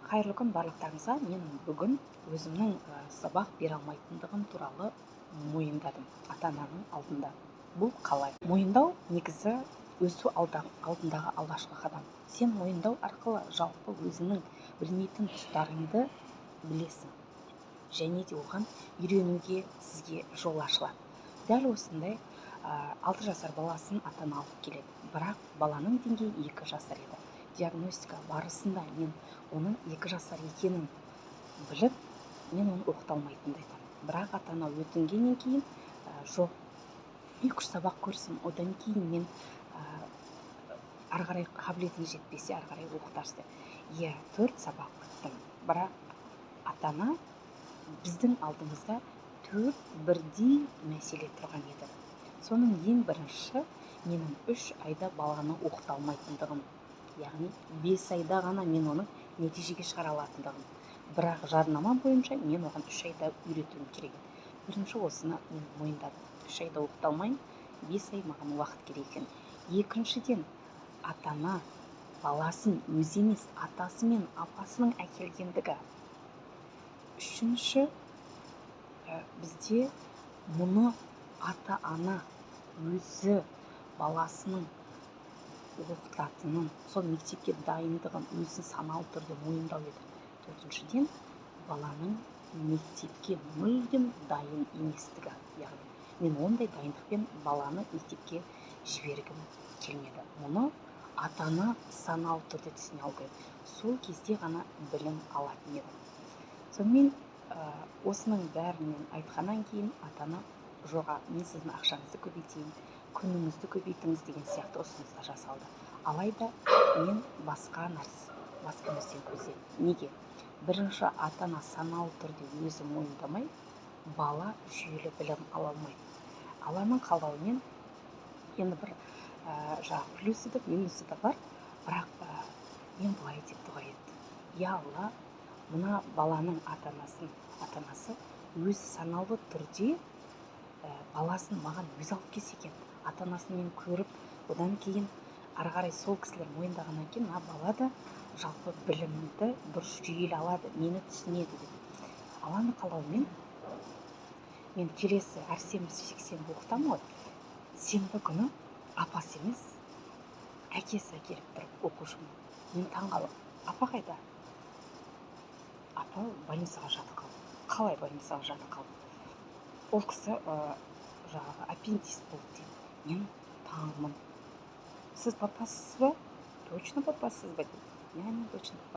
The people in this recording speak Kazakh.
Қайырлы күн барлықтарыңызға. Мен бүгін өзімнің сабақ бере алмайтындығым туралы мойындадым ата-ананың алдында. Бұл қалай? Мойындау негізі өсу алдындағы алғашқы қадам. Сен мойындау арқылы жалпы өзіңнің білмейтін тұстарыңды білесің. Және де оған үйренуге сізге жол ашылады. Дәл осындай 6 жасар баласын ата-ана алып келеді. Бірақ баланың деңгейі 2 жасар еді. Диагностика барысында мен оның 2 жасар екенін біліп, мен оны оқыта алмайтынымды айтамын. Бірақ ата-ана өтінгеннен кейін жоқ, 2-3 сабақ көрсін, одан кейін мен ары қарай қабілетіңіз жетпесе, ары қарай оқытарсыз. 4 сабақ күттім. Бірақ ата-ана біздің алдымызда 4 бірдей мәселе тұрған еді. Соның ең бірінші менің 3 айда баланы оқыта алмайтындығым, яғни 5 айда ғана мен оны нәтижеге шығара алатындығым. Бірақ жарнама бойынша мен оған 3 айда үйретуім керек. Бірінші осыны мен мойындадым. 3 айда оқыта алмаймын, 5 ай маған уақыт керек екен. Екіншіден, ата-ана баласын өзі емес, атасы мен апасының әкелгендігі. Үшінші, бізде мұны ата-ана өзі баласының оқытатынын, сол мектепке дайындығын өзі саналы түрде мойындау еді. Төртіншіден, баланың мектепке мүлдем дайын еместігі. Яғни мен ондай дайындықпен баланы мектепке жібергім келмеді. Мұны ата-ана саналы түрде түсіне алу керек. Сол кезде ғана білім алатын еді. Сонымен осының бәрінен айтқаннан кейін ата-ана жоға, мен сіздің ақшаңызды көбейтейін, күніңізді көбейтіңіз деген сияқты ұсыныстар жасалды. Алайда мен басқа нәрседен көздедім. Неге? Бірінші, ата-ана саналы түрде өзі мойындамай, бала жүйелі білім ала алмайды. Алланың қалауымен енді бір плюсы да минусы да бар, бірақ мен былай деп дұға еттім. Я Алла, мына баланың ата-анасы өзі саналы түрде баласын маған өзі алып келсе екен. Ата-анасын мен көріп, одан кейін ары қарай сол кісілер мойындағаннан кейін мына бала да жалпы білімді дұрыс жүйелі алады, мені түсінеді деп. Алланың қалауымен мен келесі әр сенбі оқытамын ғой. Сенбі күні апасы емес, әкесі әкеліп тұрып оқушыны. Мен таңғалып, апа қайда? Апа больницаға жатып қалды. Қалай больницаға жатып қалды? Ол кісі аппендицит болды дейді. Мен таңмын. Сіз папасыз ба? Точно папасыз ба? Я не точно.